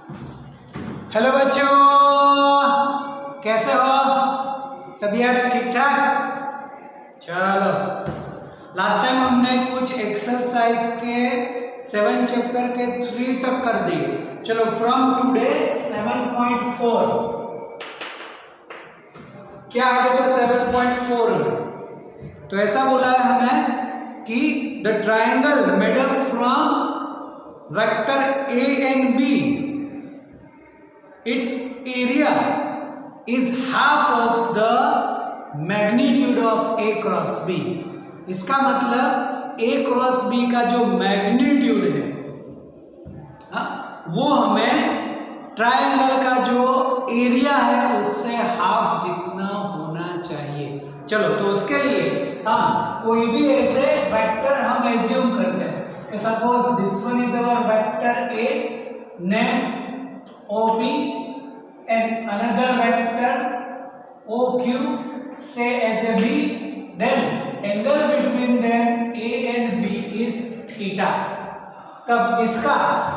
Hello बच्चों, कैसे हो? तबीयत ठीक ठाक? चलो, लास्ट टाइम हमने कुछ एक्सरसाइज के 7 चैप्टर के 3 तक कर दिए। चलो, फ्रॉम टुडे 7.4 क्या है? देखो 7.4 तो ऐसा बोला है हमें कि the triangle made up from vector A and B, its area is half of the magnitude of a cross b। इसका मतलब a क्रॉस b का जो मैग्नीट्यूड है वो हमें ट्रायंगल का जो एरिया है उससे हाफ जितना होना चाहिए। चलो, तो उसके लिए हम कोई भी ऐसे वेक्टर हम एज्यूम करते हैं कि suppose this one is our vector a, name OP and another vector OQ say as a B, then angle between them A and B is theta। तब इसका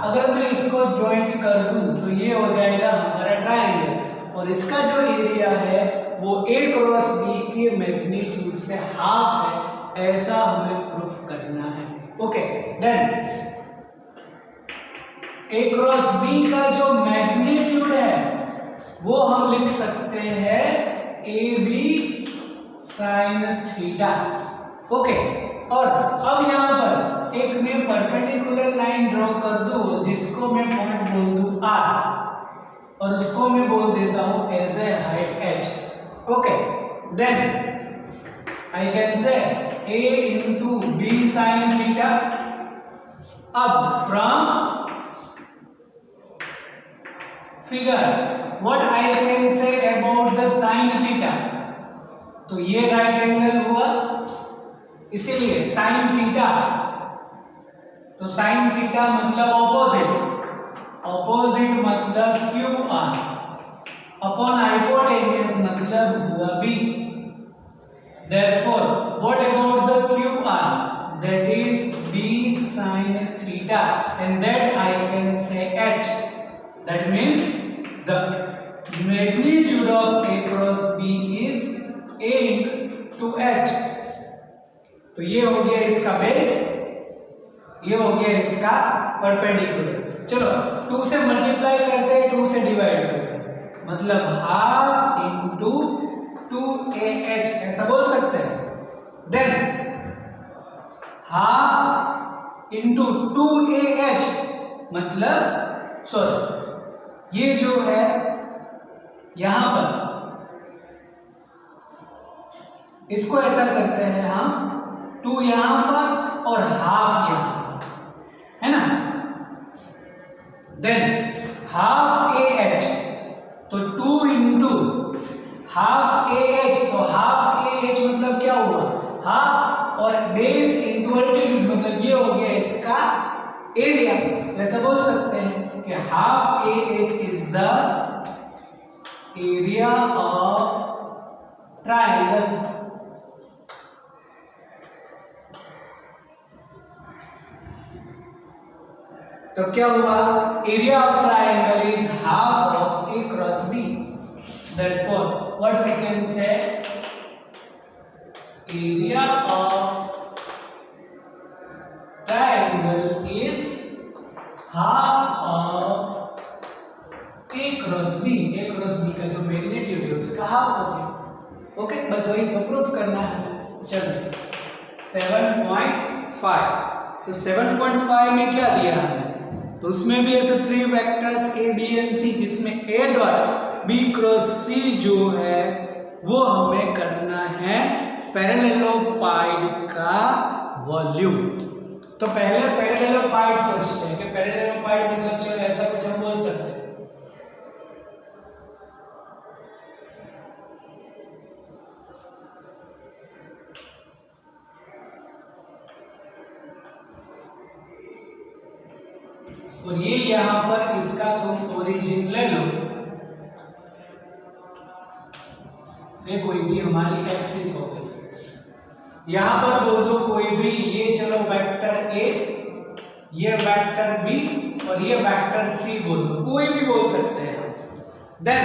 अगर मैं इसको ज्वाइंट कर दूं तो ये हो जाएगा हमारा ट्रायंगल, और इसका जो एरिया है वो A क्रॉस B के मैग्नीट्यूड से हाफ है, ऐसा हमें प्रूफ करना है। Okay, then A cross B का जो मैग्नीट्यूड है वो हम लिख सकते हैं AB साइन थीटा। ओके, और अब यहाँ पर एक मैं परपेंडिकुलर लाइन ड्रॉ कर दूं जिसको मैं पॉइंट बोल दूं R, और उसको मैं बोल देता हूं as a height H। Okay, then I can say A into B sine theta. अब from figure what I can say about the sin theta, तो ये राइट एंगल हुआ, इसीलिए sin थीटा, तो sin थीटा मतलब ऑपोजिट, ऑपोजिट मतलब QR upon hypotenuse मतलब हुआ B। therefore what about the QR, that is B sin theta, and that I can say H। That means the magnitude of A cross B is A into H। तो ये हो गया इसका base, ये हो गया इसका परपेंडिकुलर। चलो, 2 से मल्टीप्लाई करते हैं, 2 से डिवाइड करते हैं, मतलब हाफ इंटू 2AH ऐसा बोल सकते हैं। देन हाफ इंटू 2AH मतलब सॉरी, ये जो है यहां पर इसको ऐसा करते हैं हम 2 यहां पर और हाफ यहां पर, है ना। देन हाफ AH, तो 2 इंटू हाफ AH, तो हाफ AH मतलब क्या हुआ, हाफ, और बेस इंटू अल्टीट्यूड मतलब ये हो गया इसका एरिया। ऐसा बोल सकते हैं कि half AH is the area of triangle. तो क्या हुआ, area of triangle is half of A cross B। therefore what we can say, area of triangle is half of A cross B। A cross B का जो magnitude है उसका half हो गया। Okay, बस वही तो प्रूफ करना है। चलो 7.5, तो 7.5 में क्या दिया हमने, तो उसमें भी ऐसे 3 vectors A B and C, जिसमें A dot B cross C जो है वो हमें करना है पैरेललोपाइड का वॉल्यूम। तो पहले पैरेललोपाइड सोचते हैं कि पैरेललोपाइड मतलब चलो ऐसा कुछ हम बोल सकते हैं। और ये यहां पर इसका तुम ओरिजिन ले लो, ये कोई भी हमारी एक्सिस हो गई, यहां पर बोल दो कोई भी, ये चलो वेक्टर A, ये वेक्टर B और ये वेक्टर सी बोल दो, कोई भी बोल सकते हैं। देन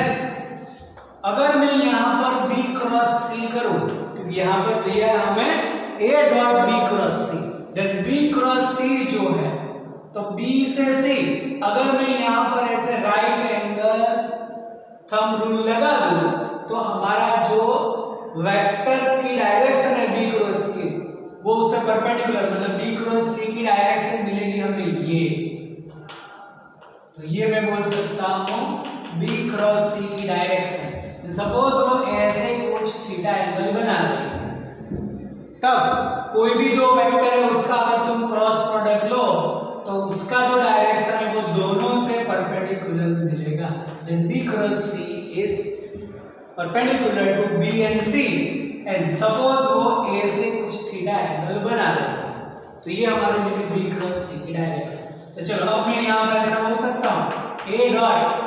अगर मैं यहाँ पर बी क्रॉस सी करूं, क्योंकि यहाँ पर दिया है हमें A dot B cross C, then B cross C जो है तो बी से सी, अगर मैं यहाँ पर ऐसे राइट एंगल थंब रूल लगा दूं तो हमारा जो वेक्टर की डायरेक्शन है बी क्रॉस की वो उससे परपेंडिकुलर, मतलब बी क्रॉस सी की डायरेक्शन मिलेगी हमें ये, तो ये मैं बोल सकता हूँ बी क्रॉस सी की डायरेक्शन। सपोज वो ऐसे कुछ थीटा एंगल बना दे, तब कोई भी जो वेक्टर है उसका अगर तुम क्रॉस प्रोडक्ट लो तो उसका जो डायरेक्शन है वो दोनों से परपेंडिकुलर मिलेगा। Then B cross C is perpendicular to B and C, and suppose वो ए से कुछ थीटा एंगल बना दे, तो ये हमारे लिए बी क्रॉस सी की डायरेक्शन। तो चलो अब मैं यहाँ पर ऐसा बोल सकता हूँ A dot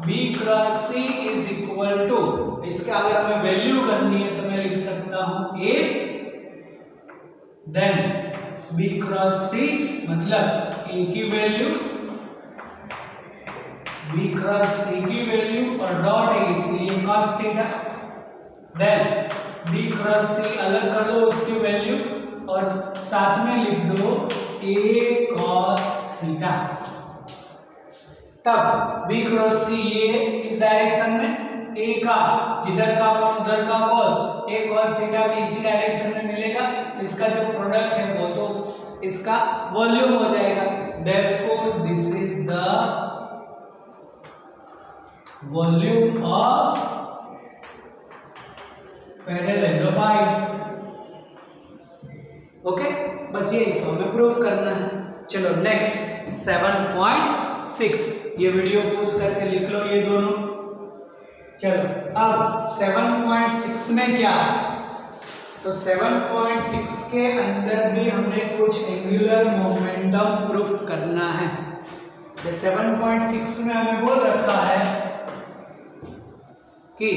B cross C is equal to, इसका अगर हमें वैल्यू करनी है तो मैं लिख सकता हूं ए, देन बी क्रॉस सी मतलब ए की वैल्यू, बी क्रॉस सी की वैल्यू और डॉट ए इसलिए cos theta, then B cross C अलग कर दो उसकी वैल्यू और साथ में लिख दो ए cos थीटा, तब बी क्रॉस सी ये इस डायरेक्शन में ए का जिधर का कौन उधर का cos, ए cos थीटा भी इसी डायरेक्शन में मिलेगा, तो इसका जो प्रोडक्ट है वो तो इसका वॉल्यूम हो जाएगा। Therefore this is the volume of parallelogram. Okay, बस यही तो हमें प्रूफ करना है। चलो नेक्स्ट 7.6, ये वीडियो पोस्ट करके लिख लो ये दोनों। चलो अब 7.6 में क्या है, तो 7.6 के अंदर भी हमें कुछ एंगुलर मोमेंटम प्रूफ करना है। 7.6 में हमें बोल रखा है कि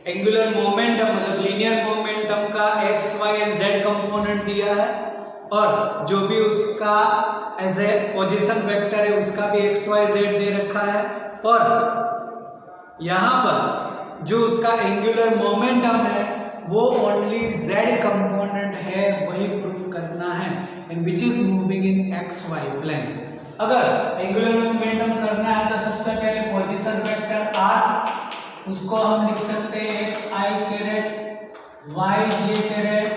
एंगुलर मोमेंटम मतलब लीनियर मोमेंटम का X Y and Z component दिया है, और जो भी उसका एज ए पोजीशन वेक्टर है उसका भी एक्स वाई जेड दे रखा है, और यहाँ पर जो उसका एंगुलर मोमेंटम है वो ओनली जेड कंपोनेंट है, वही प्रूफ करना है, and which is moving in X Y plane. अगर एंगुलर मोमेंटम करना है तो सबसे पहले पोजीशन वेक्टर आर, उसको हम लिख सकते हैं X I caret, Y J caret,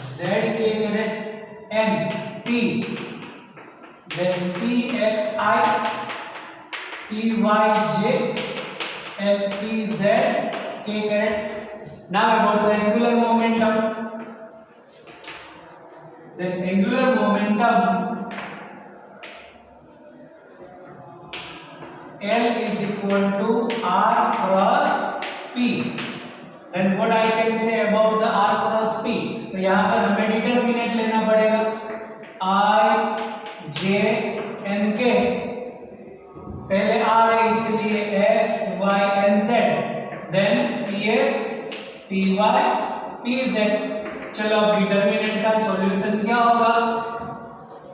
Z K caret and T, then T X I, T Y J and T Z K caret. Now about the angular momentum, then angular momentum L is equal to R cross P. Then what I can say about the R cross P? तो यहाँ पर हमें determinant लेना पड़ेगा, I J N K, पहले R है इसलिए X Y N Z, then P X P Y P Z। चलो अब डिटरमिनेंट का सॉल्यूशन क्या होगा,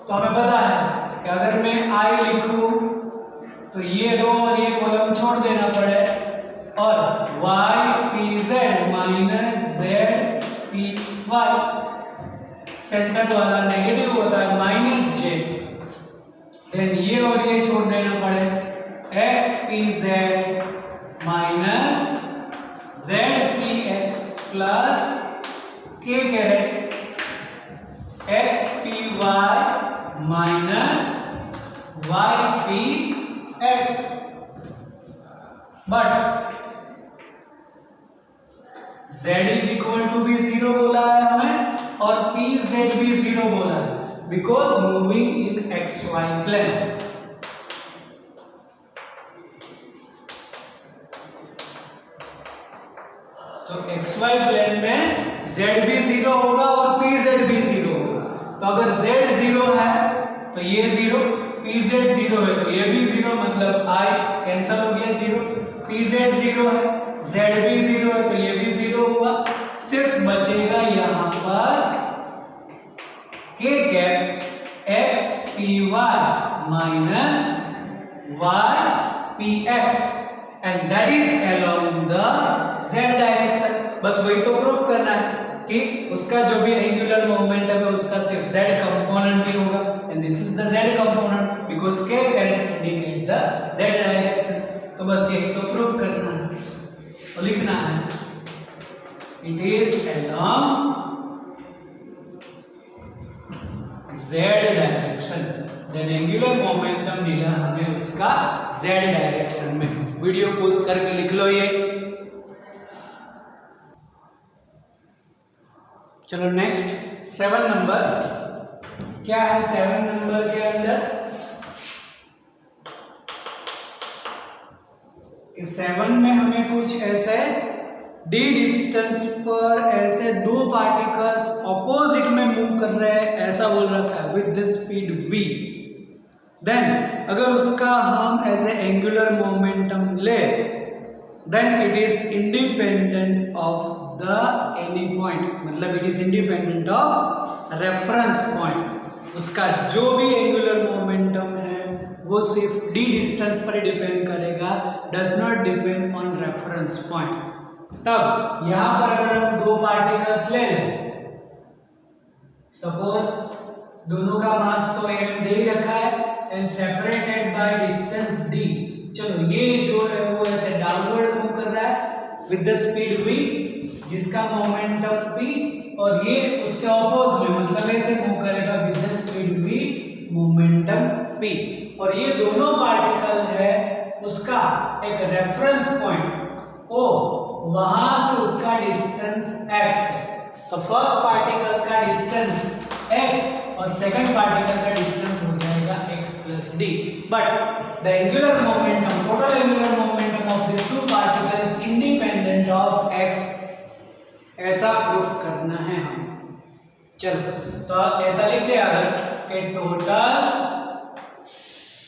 तो हमें पता है कि अगर मैं I लिखूं तो ये रो और ये कॉलम छोड़ देना पड़े, और y p z minus z p y, centre वाला नेगेटिव होता है माइनस j, देन ये और ये छोड़ देना पड़े, x p z minus z p x plus k caret x p y minus y p x, but z is equal to भी 0 बोला है हमें, और p z भी 0 बोला है, because moving in X Y plane. तो एक्स वाई प्लेन में z भी 0 होगा और p z भी 0 होगा, तो अगर z 0 है तो ये 0, pz 0 है तो ये भी 0, मतलब i कैंसल हो गया 0, pz 0 है, z भी 0 है तो ये भी 0 हुआ, सिर्फ बचेगा यहाँ पर k cap x py minus ypx and that is along the z direction। बस वही तो प्रूफ करना है कि उसका जो भी एंगुलर मोमेंटम है उसका सिर्फ z कंपोनेंट ही होगा and this is the z component because k can indicate the z direction। तो बस यही तो प्रूफ करना है और लिखना है it is along z direction then angular momentum मिला हमें उसका z डायरेक्शन में। वीडियो पॉज करके लिख लो ये। चलो नेक्स्ट 7 नंबर क्या है। 7 नंबर के अंदर 7 में हमें कुछ ऐसे d डिस्टेंस पर ऐसे दो पार्टिकल्स ऑपोजिट में मूव कर रहे हैं ऐसा बोल रखा है with the speed v। Then अगर उसका हम ऐसे एंगुलर मोमेंटम ले then it is independent of the any point, मतलब it is independent of reference point. उसका जो भी एंगुलर मोमेंटम है वो सिर्फ d डिस्टेंस पर डिपेंड करेगा, does not depend on reference point. तब यहां पर अगर हम दो पार्टिकल्स ले लें, सपोज दोनों का मास तो m दे ही रखा है and separated by distance d। चलो ये जो है वो ऐसे डाउनवर्ड मूव कर रहा है विद द स्पीड v जिसका मोमेंटम p, और ये उसके ऑपोजिट में मतलब ऐसे मूव करेगा with the speed v momentum p। और ये दोनों पार्टिकल है उसका एक रेफरेंस पॉइंट o, वहां से उसका डिस्टेंस x है। तो फर्स्ट पार्टिकल का डिस्टेंस x और सेकंड पार्टिकल का डिस्टेंस हो जाएगा x plus d। But the angular momentum, total angular momentum of this two particle is independent of x, ऐसा प्रूफ करना है हम। चलो तो ऐसा लिख दे अगर कि total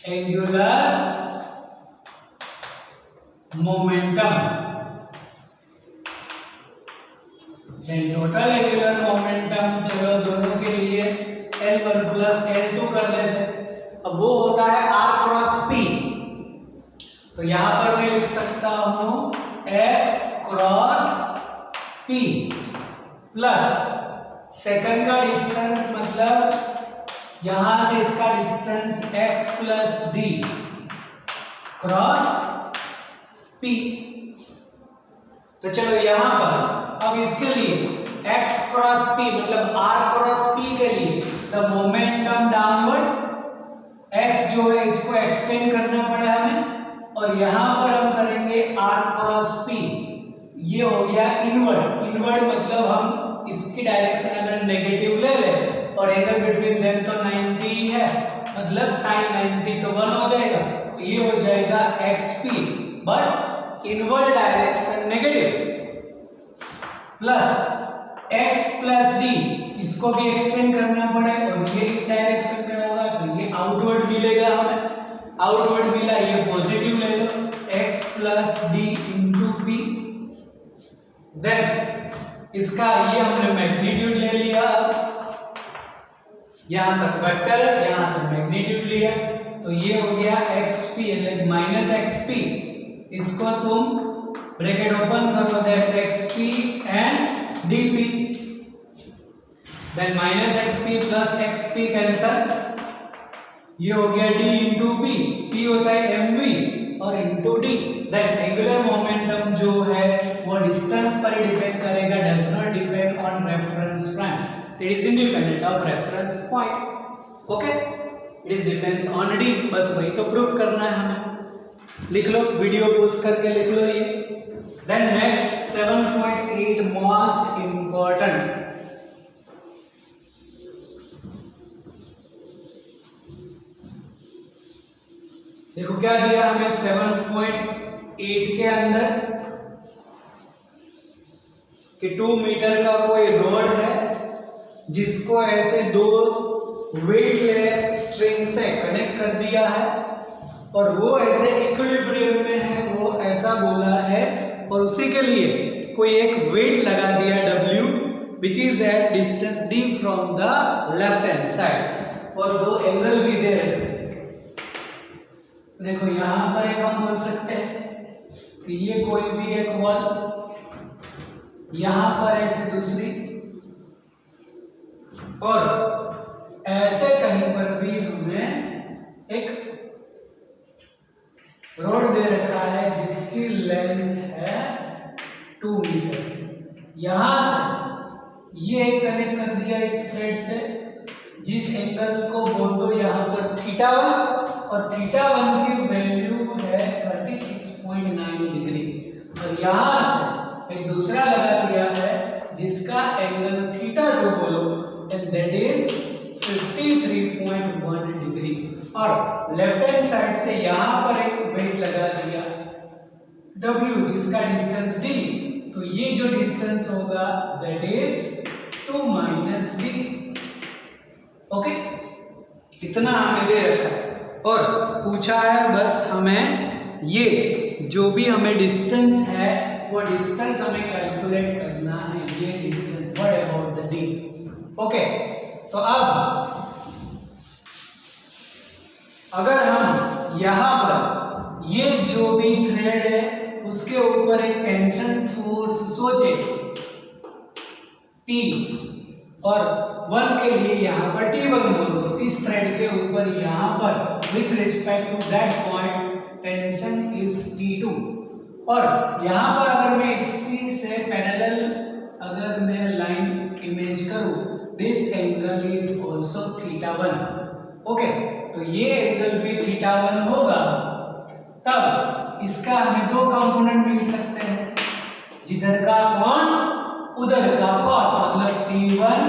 angular momentum, total angular momentum चलो दोनों के लिए L1 प्लस L2 कर देते। अब वो होता है R क्रॉस P, तो यहां पर मैं लिख सकता हूं X cross P plus second का डिस्टेंस मतलब यहां से इसका distance x plus d cross P। तो चलो यहां पर अब इसके लिए x क्रॉस p मतलब r क्रॉस p के लिए द मोमेंटम डाउनवर्ड, x जो है इसको एक्सटेंड करना पड़ा हमें और यहां पर हम करेंगे r क्रॉस p। ये हो गया इनवर्ड। इनवर्ड मतलब हम इसकी डायरेक्शन अगर नेगेटिव ले ले और एंगल बिटवीन देम तो 90 है, मतलब sin 90 तो 1 हो जाएगा, तो ये हो जाएगा xp, but inward direction negative plus x plus d, इसको भी एक्सटेंड करना पड़े और ये इस डायरेक्शन में होगा तो ये आउटवर्ड मिलेगा हमें। आउटवर्ड मिला, ये पॉजिटिव ले लो x plus d into p। Then इसका ये हमने मैग्नीट्यूड ले लिया, यहां तक वेक्टर, यहां से मैग्नीट्यूड लिया, तो ये हो गया xp यानी माइनस xp। इसको तुम ब्रैकेट ओपन करो, then xp and dp, then minus xp plus xp cancel, ये हो गया d इंटू p, p होता है mv और into d। Then angular momentum जो है वो डिस्टेंस पर डिपेंड करेगा, does not depend on reference point, it is independent of reference point. Okay, it is depends on d। बस वही तो प्रूफ करना है हमें। लिख लो, वीडियो पॉज करके लिख लो ये। देन नेक्स्ट 7.8 मोस्ट इंपॉर्टेंट, देखो क्या दिया हमें 7.8 के अंदर कि 2 मीटर का कोई रोड है जिसको ऐसे दो वेटलेस स्ट्रिंग से कनेक्ट कर दिया है और वो ऐसे इक्विलिब्रियम में है, वो ऐसा बोला है, और उसी के लिए कोई एक वेट लगा दिया W which is at distance d from the left hand side, और दो एंगल भी दे रहे हैं देखो यहां पर एक हम बोल सकते हैं कि ये कोई भी एक वॉल, यहां पर ऐसे दूसरी, और ऐसे कहीं पर भी हमें एक रोड दे रखा है जिसकी लेंथ है 2 मीटर। यहां से ये कनेक्ट कर दिया इस थ्रेड से, जिस एंगल को बोल दो यहां पर θ1, और θ1 की वैल्यू है 36.9 डिग्री, और यहां से एक दूसरा लगा दिया है जिसका एंगल θ2 बोलो, एंड दैट इज 53.1 डिग्री, और लेफ्ट हैंड साइड से यहां पर एक वेट लगा दिया W जिसका डिस्टेंस d, तो ये जो डिस्टेंस होगा दैट इज 2 - d। ओके, इतना हमें दे रखा है और पूछा है बस हमें ये जो भी हमें डिस्टेंस है वो डिस्टेंस हमें कैलकुलेट करना है, ये distance what about the d। Okay, तो अब अगर हम यहाँ पर ये जो भी थ्रेड है उसके ऊपर एक टेंशन फोर्स सोचे T, और 1 के लिए यहाँ पर T1 बोल दो, इस थ्रेड के ऊपर यहाँ पर with respect to that point tension is T2, और यहाँ पर अगर मैं इसी से पैरेलल अगर मैं लाइन इमेज करूं, this angle is also θ1। Okay, तो ये एंगल भी θ1 होगा, तब इसका हमें दो कंपोनेंट मिल सकते हैं, जिधर का कौन उधर का कॉस, मतलब T1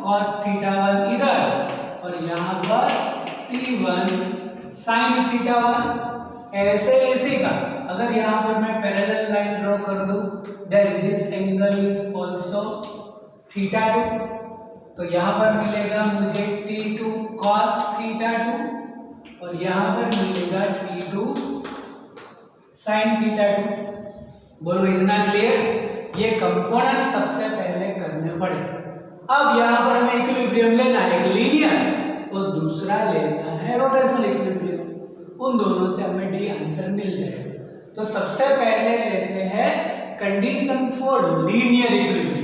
cos θ1 इधर, और यहाँ पर T1 sin θ1। ऐसे ऐसे का अगर यहाँ पर मैं पैरेलल लाइन ड्रॉ कर दूं, then this angle is also θ2, तो यहाँ पर मिलेगा मुझे T2 cos θ2, और यहाँ पर मिलेगा T2 sin θ2। बोलो इतना क्लियर? ये कंपोनेंट सबसे पहले करने पड़े। अब यहाँ पर हमें इक्विलिब्रियम लेना है, एक लीनियर और दूसरा लेना है रोटेशनल इक्विलिब्रियम, उन दोनों से हमें डी आंसर मिल जाएगा। तो सबसे पहले लेते हैं condition for linear equilibrium.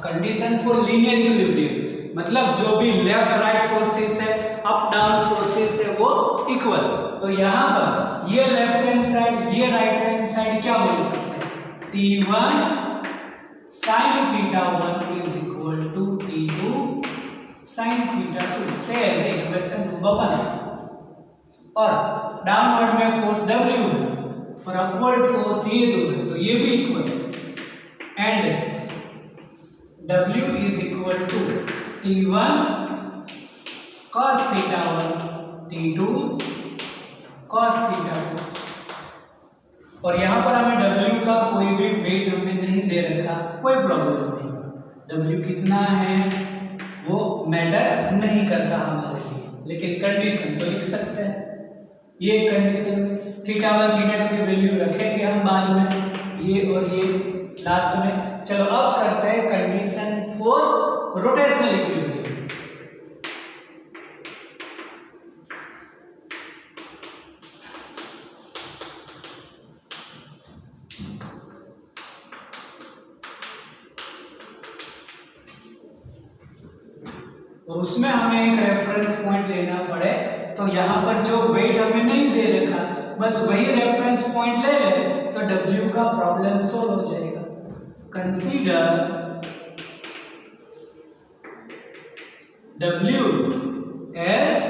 Condition for linear equilibrium मतलब जो भी लेफ्ट राइट फोर्सेस है, अप डाउन फोर्सेस है, वो इक्वल। तो यहाँ पर ये लेफ्ट हैंड साइड, ये राइट हैंड साइड क्या बोल सकते हैं? T1 sin θ1 is equal to T2 sin θ2 से ऐसे इक्वेशन नंबर 1। और डाउनवर्ड में फोर्स W है और अपवर्ड फोर्स ये दो है, तो ये भी इक्वल है, and W is equal to T1 cos θ1 T2 cos θ2। और यहाँ पर हमें W का कोई भी वेट हमें नहीं दे रखा, कोई प्रॉब्लम नहीं, W कितना है वो मैटर नहीं करता हमारे लिए, लेकिन कंडीशन तो लिख सकते हैं। ये कंडीशन θ1 θ2 की वैल्यू रखेंगे हम बाद में, ये और ये लास्ट में। चलो अब करते हैं कंडीशन फॉर रोटेशनल इक्विलिब्रियम। और उसमें हमें एक रेफरेंस पॉइंट लेना पड़े, तो यहाँ पर जो वेट हमें नहीं दे रखा, बस वही रेफरेंस पॉइंट ले ले तो W का प्रॉब्लम सोल्व हो जाएगा। Consider W as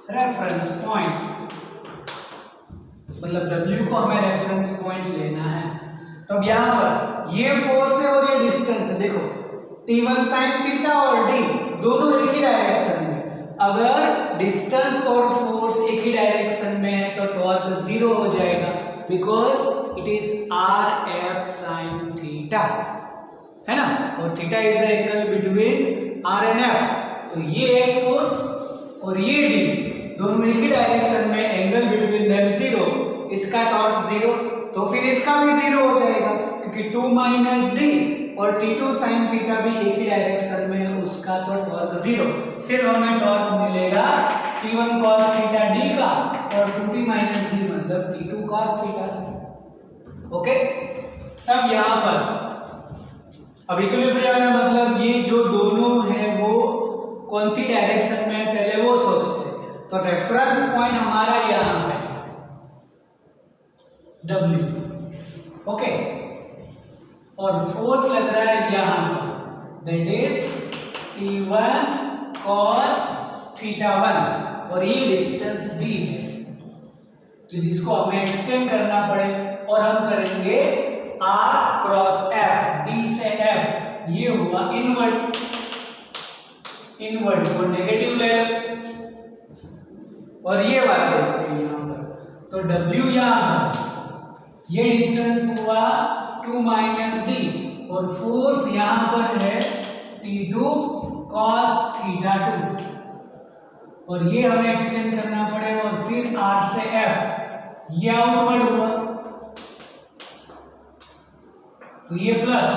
reference point, मतलब W को हमें रेफरेंस पॉइंट लेना है। तो अब यहाँ पर ये फोर्स है और ये डिस्टेंस है, देखो T1 sin θ और D दोनों एक ही डायरेक्शन में। अगर डिस्टेंस और फोर्स एक ही डायरेक्शन में है तो टॉर्क 0 हो जाएगा, because it is RF sin θ, है ना, और theta is angle between R and F। तो ये एक फोर्स और ये D दोनों एक ही डायरेक्शन में, एंगल बिटवीन देम 0, इसका टॉर्क 0, तो फिर इसका भी 0 हो जाएगा क्योंकि 2 माइनस डी और T2 sin थीटा भी एक ही डायरेक्शन में है, उसका तो टॉर्क 0। सिर्फ हमें टॉर्क मिलेगा T1 cos थीटा डी का और 2t माइनस डी मतलब T2 cos थीटा से। ओके, तब यहां पर अब इक्विलिब्रियम में मतलब ये जो दोनों है वो कौन सी डायरेक्शन में है पहले वो सोचते हैं। तो रेफरेंस पॉइंट हमारा यहां है W, ओके, और फोर्स लग रहा है यहां पर, that is T1 cos theta 1 और ये डिस्टेंस D है, तो जिसको हमें एक्सटेंड करना पड़े और हम करेंगे R क्रॉस F, D से F, ये हुआ इनवर्ड, इनवर्ड को नेगेटिव ले और ये वाला देखते हैं यहां पर, तो W यहां पर ये डिस्टेंस हुआ 2 माइनस डी और फोर्स यहां पर है T2 cos थीटा 2 और ये हमें एक्सटेंड करना पड़े और फिर R से F, ये आउटवर्ड हुआ, तो ये प्लस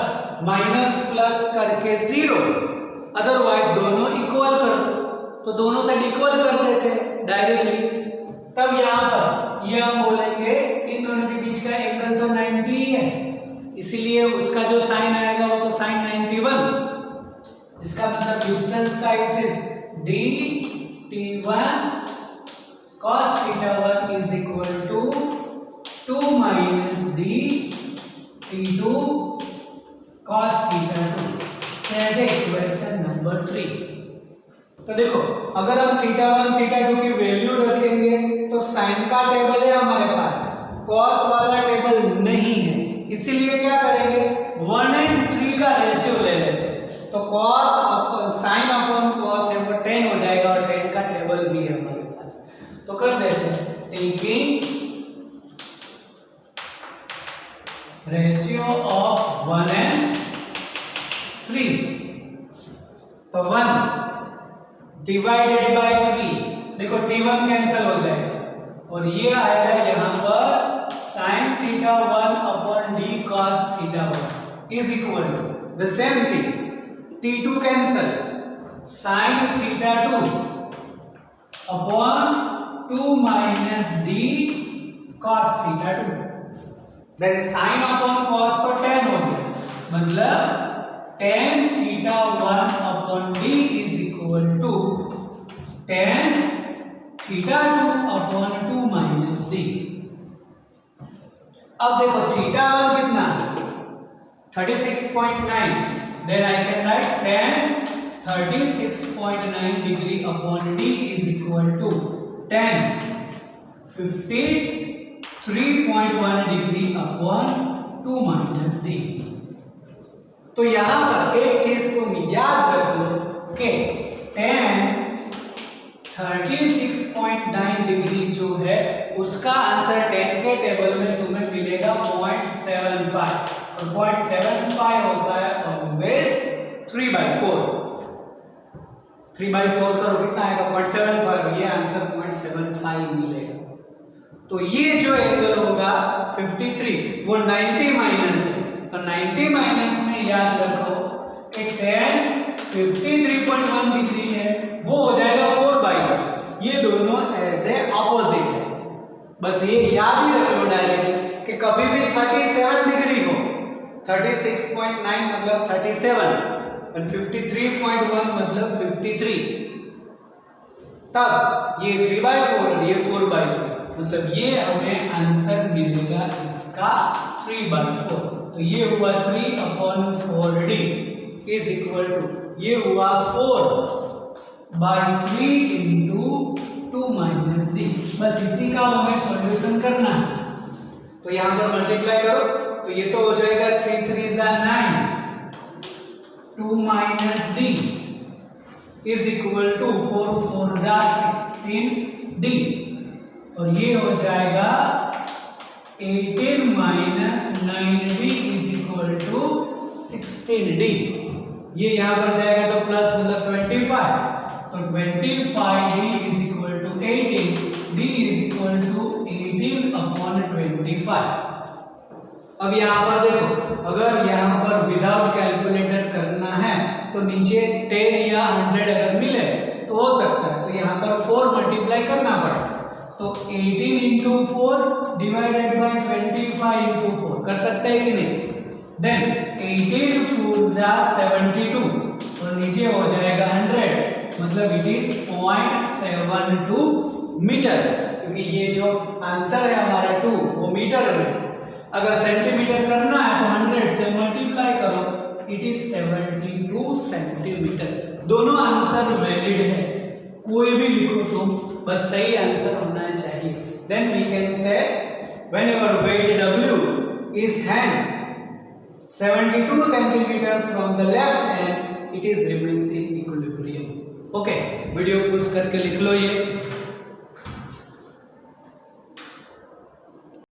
माइनस प्लस करके 0, अदरवाइज दोनों इक्वल कर दो, तो दोनों साइड इक्वल कर देते हैं डायरेक्टली। तब यहां पर ये हम बोलेंगे इन दोनों के बीच का एंगल तो 90 ही है, इसीलिए उसका जो साइन आएगा वो तो साइन 91, जिसका मतलब डिस्टेंस का ही सिर्फ d T1 cos theta 1 is equal to 2 minus d T2 cos theta 2 से इक्वेशन नंबर 3। तो देखो अगर हम थीटा 1 थीटा 2 की वैल्यू रखेंगे तो साइन का टेबल है हमारे पास, कॉस वाला टेबल नहीं है, इसीलिए क्या करेंगे 1 और 3 का रेशियो ले लेते हैं, तो cos upon sine upon cos है वो 10 हो जाएगा और 10 का टेबल भी है हमारे पास, तो कर देते हैं टेकिंग रेशियो ऑफ 1 and 3, तो 1 डिवाइडेड बाय 3, देखो T1 कैंसिल हो जाएगा और ये आएगा यहां पर sin theta 1 upon d cos theta 1 is equal to the same thing T2 cancel sin theta 2 upon 2 minus d cos theta 2, then sin upon cos तो 10 हो गया, मतलब tan theta 1 upon d is equal to tan theta 2 upon 2 minus d। अब देखो theta 1 कितना 36.9, then I can write tan 36.9 degree upon d is equal to tan 53.1 degree upon 2 minus d। तो यहां पर एक चीज तुम याद रख लो कि tan 36.9 डिग्री जो है उसका आंसर 10 के टेबल में तुम्हें मिलेगा 0.75 और 0.75 होता है ऑलवेज 3/4, 3/4 करो कितना आएगा 0.75, ये आंसर 0.75 मिलेगा। तो ये जो एंगल होगा 53 वो 90 माइनस है, तो 90 माइनस में याद रखो कि tan 53.1 डिग्री है वो हो जाएगा 4/3, ये दोनों ऐसे ऑपोजिट है, बस ये याद ही रख लो डायरेक्टली कि कभी भी 37 डिग्री हो, 36.9 मतलब 37 और 53.1 मतलब 53, तब ये 3/4 और ये 4/3, मतलब ये हमें आंसर मिलेगा इसका 3/4, तो ये हुआ 3/4d इज इक्वल टू ये हुआ 4/3 इंटू 2 माइनस d। बस इसी का हमें सॉल्यूशन करना है, तो यहां पर मल्टीप्लाई करो तो ये तो हो जाएगा 3 3 जा 9, 2 minus d is equal to 4 4 जा 16d और ये हो जाएगा 18 minus 9d is equal to 16d। ये यहां पर जाएगा तो प्लस मतलब 25, तो 25d is equal to 18, d is equal to 18/25। अब यहाँ पर देखो, अगर यहाँ पर विदाउट कैलकुलेटर करना है तो नीचे 10 या 100 अगर मिले तो हो सकता है, तो यहाँ पर 4 मल्टीप्लाई करना पड़ेगा। तो 18 इंटू 4 डिवाइडेड बाई 25 इंटू 4 कर सकते हैं कि नहीं। देन 18 4 जा 72 और नीचे हो जाएगा 100, मतलब इट इज 0.72 मीटर, क्योंकि ये जो आंसर है हमारा 2 वो मीटर में। अगर सेंटीमीटर करना है तो 100 से मल्टीप्लाई करो, इट इज 72 सेंटीमीटर। दोनों आंसर वैलिड है, कोई भी लिखो तुम, बस सही आंसर होना चाहिए। Then we can say whenever weight W is hang 72 centimeter from the left hand, it is remains in equilibrium। Okay, video push करके लिख लो ये।